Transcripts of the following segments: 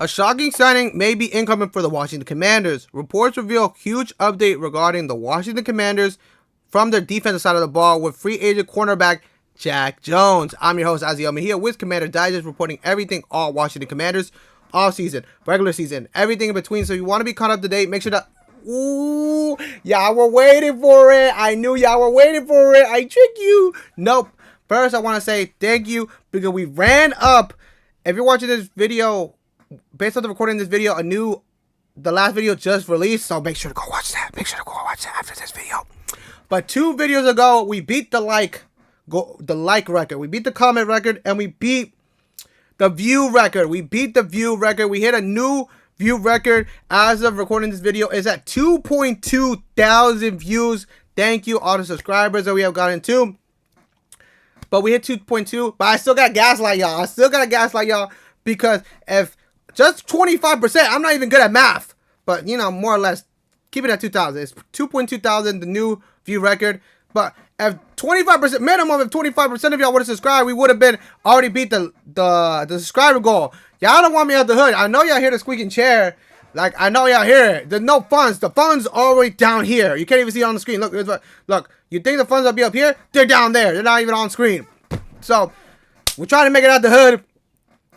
A shocking signing may be incoming for the Washington Commanders. Reports reveal huge update regarding the Washington Commanders from their defensive side of the ball with free agent cornerback Jack Jones. I'm your host, Azael Mejia, with Commander Digest, reporting everything all Washington Commanders, off season, regular season, everything in between. So if you want to be caught up to date, make sure that... Ooh, y'all were waiting for it. I knew y'all were waiting for it. I tricked you. Nope. First, I want to say thank you because we ran up. If you're watching this video, based on the recording of this video, the last video just released, so make sure to go watch that. Make sure to go watch that after this video. But 2 videos ago, we beat the like record. We beat the comment record, and we beat the view record. We beat the view record. We hit a new view record as of recording this video. It's at 2.2 thousand views. Thank you, all the subscribers that we have gotten to. But we hit 2.2, but I still got gaslight y'all. Because if just 25%, I'm not even good at math, but you know, more or less, keep it at 2,000. It's 2.2 thousand, the new view record. But if 25%, minimum, if 25% of y'all would have subscribed, we would have been already beat the subscriber goal. Y'all don't want me out the hood. I know y'all hear the squeaking chair. Like, I know y'all hear it. There's no funds. The funds are already down here. You can't even see it on the screen. Look. You think the funds will be up here? They're down there. They're not even on screen. So, we're trying to make it out the hood.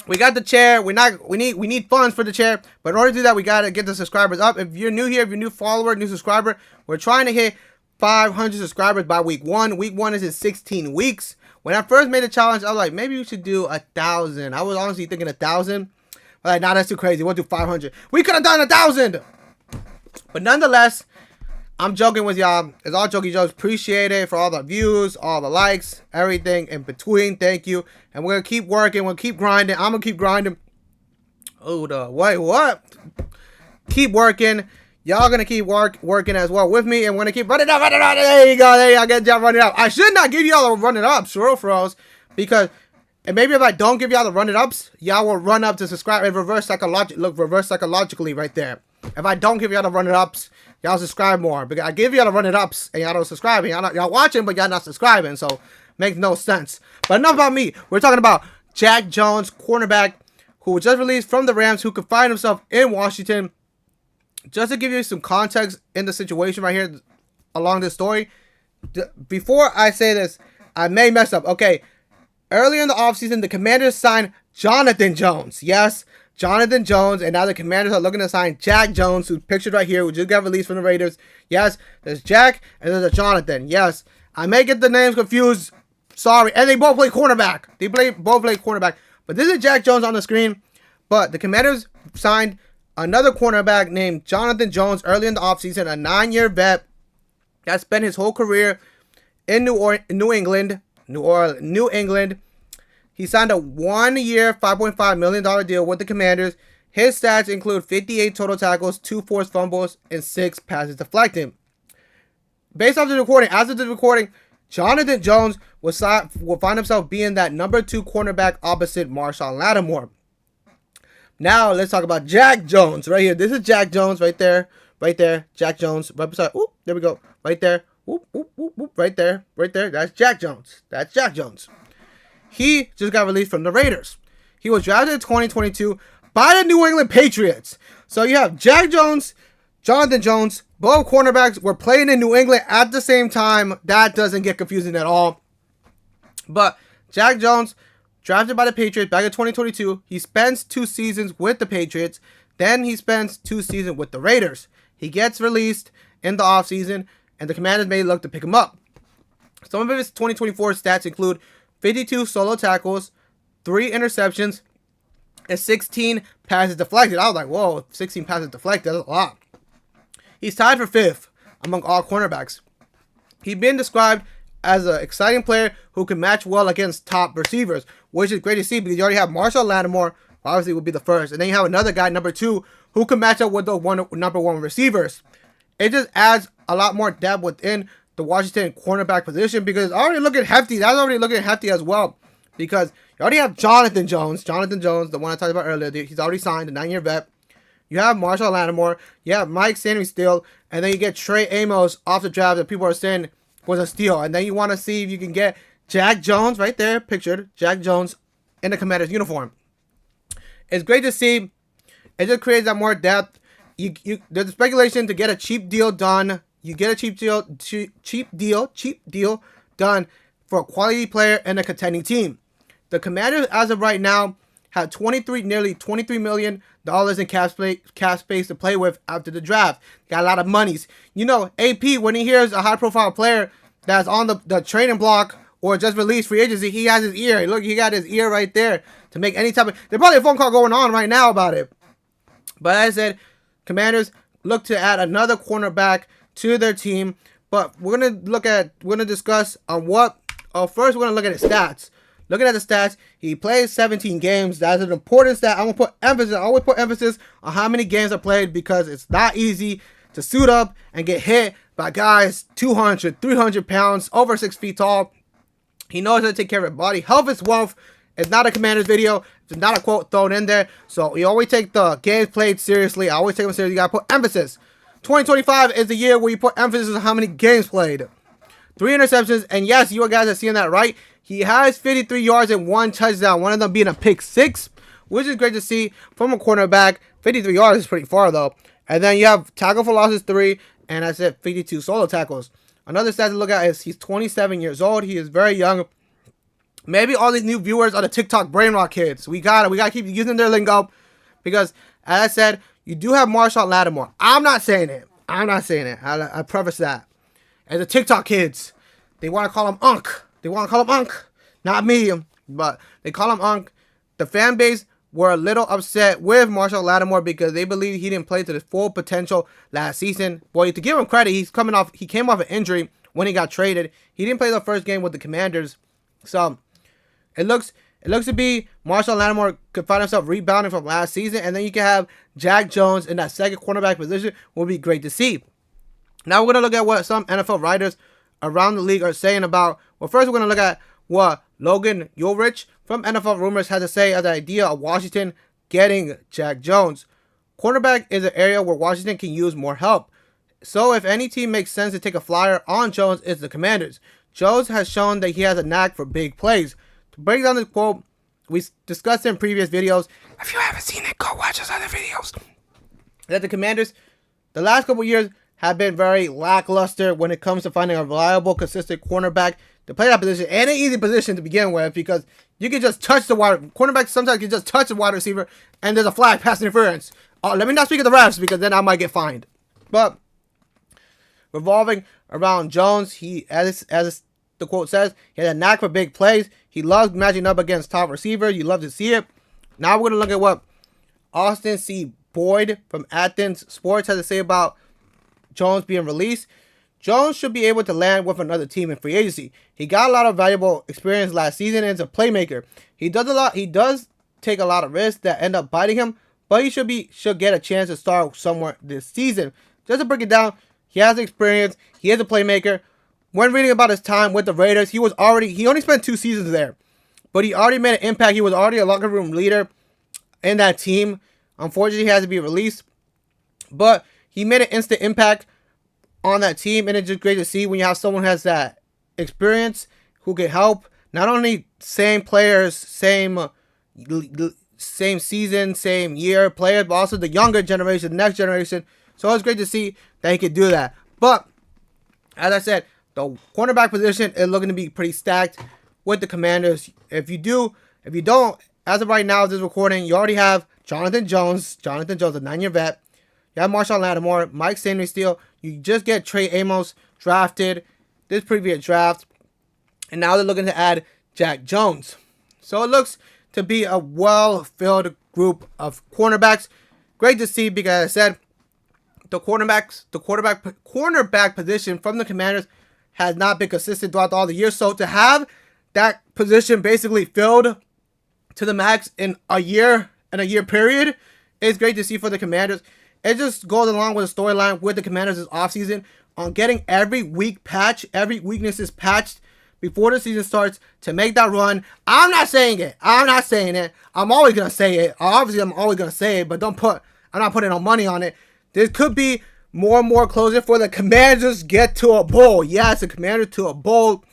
We got the chair. We need funds for the chair. But in order to do that, we got to get the subscribers up. If you're new here, if you're a new follower, new subscriber, we're trying to hit 500 subscribers by week 1. Week 1 is in 16 weeks. When I first made the challenge, I was like, maybe we should do 1,000. I was honestly thinking 1,000. Like, nah, that's too crazy. We'll do 500. We could have done 1,000. But nonetheless, I'm joking with y'all. It's all jokey jokes. Appreciate it for all the views, all the likes, everything in between. Thank you. And we're going to keep working. We'll keep grinding. I'm going to keep grinding. Oh, wait, what? Keep working. Y'all going to keep working as well with me. And we're going to keep running up. There you go. There you go. Get y'all running up. I should not give y'all the running ups, real froze. Because... And maybe if I don't give y'all the run-it-ups, y'all will run up to subscribe and reverse psychologically right there. If I don't give y'all the run-it-ups, y'all subscribe more. Because I give y'all the run-it-ups and y'all don't subscribe. Y'all watching, but y'all not subscribing. So, makes no sense. But enough about me. We're talking about Jack Jones, cornerback, who was just released from the Rams, who could find himself in Washington. Just to give you some context in the situation right here along this story. Before I say this, I may mess up. Okay. Earlier in the offseason, the Commanders signed Jonathan Jones. Yes, Jonathan Jones. And now the Commanders are looking to sign Jack Jones, who's pictured right here, who just got released from the Raiders. Yes, there's Jack and there's a Jonathan. Yes, I may get the names confused. Sorry. And they both play cornerback. Both play cornerback. But this is Jack Jones on the screen. But the Commanders signed another cornerback named Jonathan Jones early in the offseason, a 9-year vet that spent his whole career in New England. He signed a 1-year, $5.5 million deal with the Commanders. His stats include 58 total tackles, 2 forced fumbles, and 6 passes deflected. Based off the recording, as of the recording, Jonathan Jones will find himself being that number 2 cornerback opposite Marshall Lattimore. Now, let's talk about Jack Jones right here. This is Jack Jones right there. Jack Jones, right beside. Oop, there we go. Right there. Whoop, whoop, whoop, whoop, right there. That's Jack Jones. He just got released from the Raiders. He was drafted in 2022 by the New England Patriots. So you have Jack Jones, Jonathan Jones, both cornerbacks were playing in New England at the same time. That doesn't get confusing at all. But Jack Jones, drafted by the Patriots back in 2022, he spends 2 seasons with the Patriots. Then he spends 2 seasons with the Raiders. He gets released in the offseason, and the Commanders may look to pick him up. Some of his 2024 stats include 52 solo tackles, 3 interceptions, and 16 passes deflected. I was like, whoa, 16 passes deflected, that's a lot. He's tied for 5th among all cornerbacks. He's been described as an exciting player who can match well against top receivers, which is great to see because you already have Marshall Lattimore, obviously would be the first, and then you have another guy, number 2, who can match up with the number 1 receivers. It just adds a lot more depth within the Washington cornerback position because it's already looking hefty. That's already looking hefty as well because you already have Jonathan Jones, the one I talked about earlier. He's already signed, a 9-year vet. You have Marshall Lattimore. You have Mike Sandy still. And then you get Trey Amos off the draft that people are saying was a steal. And then you want to see if you can get Jack Jones right there, pictured. Jack Jones in the Commanders uniform. It's great to see It just creates that more depth. There's speculation to get a cheap deal done. You get a cheap deal done for a quality player and a contending team. The Commanders, as of right now, have nearly $23 million in cap space to play with after the draft. Got a lot of monies. You know, AP, when he hears a high-profile player that's on the trading block or just released free agency, he has his ear. Look, he got his ear right there to make any type of... There's probably a phone call going on right now about it. But as I said, Commanders look to add another cornerback to their team. But we're gonna discuss on what... first, we're gonna look at his stats. Looking at the stats, he plays 17 games. That's an important stat. I always put emphasis on how many games are played because it's not easy to suit up and get hit by guys 200, 300 pounds, over 6 feet tall. He knows how to take care of his body. Health is wealth. It's not a Commanders video. It's not a quote thrown in there. So we always take the games played seriously. I always take them seriously. You got to put emphasis. 2025 is the year where you put emphasis on how many games played. 3 interceptions. And yes, you guys are seeing that right. He has 53 yards and 1 touchdown, one of them being a pick 6, which is great to see from a cornerback. 53 yards is pretty far, though. And then you have tackle for losses 3, and I said 52 solo tackles. Another stat to look at is he's 27 years old. He is very young. Maybe all these new viewers are the TikTok brain rot kids. We gotta keep using their lingo because, as I said, you do have Marshall Lattimore. I'm not saying it. I preface that. As the TikTok kids, they want to call him Unc. Not me, but they call him Unc. The fan base were a little upset with Marshall Lattimore because they believe he didn't play to his full potential last season. Boy, to give him credit, he came off an injury when he got traded. He didn't play the first game with the Commanders. So it looks to be Marshall Lattimore could find himself rebounding from last season, and then you can have Jack Jones in that second cornerback position. Will be great to see. Now we're gonna look at what some NFL writers around the league are saying about. Well, first we're gonna look at what Logan Ulrich from NFL Rumors has to say as the idea of Washington getting Jack Jones. Cornerback is an area where Washington can use more help. So if any team makes sense to take a flyer on Jones, it's the Commanders. Jones has shown that he has a knack for big plays. To break down this quote, we discussed it in previous videos. If you haven't seen it, go watch those other videos. That the Commanders, the last couple years, have been very lackluster when it comes to finding a reliable, consistent cornerback to play that position, and an easy position to begin with because you can just touch the wide cornerback. Sometimes you can just touch the wide receiver, and there's a flag pass interference. Let me not speak of the refs because then I might get fined. But revolving around Jones, he as the quote says, he has a knack for big plays. He loves matching up against top receivers. You love to see it. Now we're gonna look at what Austin C. Boyd from Athens Sports has to say about Jones being released. Jones should be able to land with another team in free agency. He got a lot of valuable experience last season and is a playmaker. He does take a lot of risks that end up biting him, but he should get a chance to start somewhere this season. Just to break it down, he has experience. He is a playmaker. When reading about his time with the Raiders, he only spent 2 seasons there, but he already made an impact. He was already a locker room leader in that team. Unfortunately, he has to be released, but he made an instant impact on that team, and it's just great to see when you have someone who has that experience who can help not only same players, same season, same year players, but also the younger generation, the next generation. So it's great to see that he could do that. But as I said, the cornerback position is looking to be pretty stacked with the Commanders. If you don't, as of right now, this recording, you already have Jonathan Jones, a 9-year vet. You have Marshall Lattimore, Mike Sainristil. You just get Trey Amos drafted this previous draft. And now they're looking to add Jack Jones. So it looks to be a well-filled group of cornerbacks. Great to see because, as I said, the cornerback position from the Commanders has not been consistent throughout all the years. So to have that position basically filled to the max in a year period is great to see for the Commanders. It just goes along with the storyline with the Commanders this offseason on getting every weaknesses patched before the season starts to make that run. I'm not saying it. I'm always going to say it. Obviously, I'm always going to say it, but I'm not putting no money on it. This could be more and more closer for the Commanders get to a bowl. Yes, the Commanders to a bowl.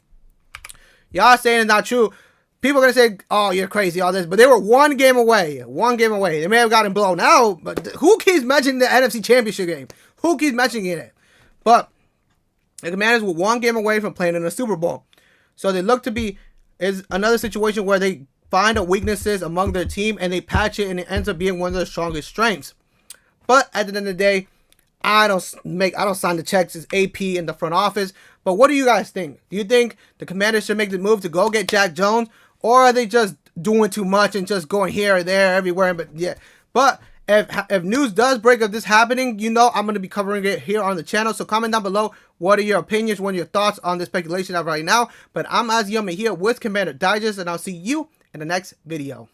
Y'all saying it's not true. People are going to say, oh, you're crazy, all this. But they were one game away. One game away. They may have gotten blown out, but who keeps mentioning the NFC Championship game? Who keeps mentioning it? But the Commanders were one game away from playing in the Super Bowl. So they look to be is another situation where they find a weaknesses among their team and they patch it, and it ends up being one of their strongest strengths. But at the end of the day, I don't sign the checks as AP in the front office. But what do you guys think? Do you think the Commanders should make the move to go get Jack Jones, or are they just doing too much and just going here or there, everywhere? But yeah, but if news does break of this happening, you know I'm going to be covering it here on the channel. So comment down below what are your opinions, what are your thoughts on this speculation of right now. But I'm Azael Mejia with Commander Digest, and I'll see you in the next video.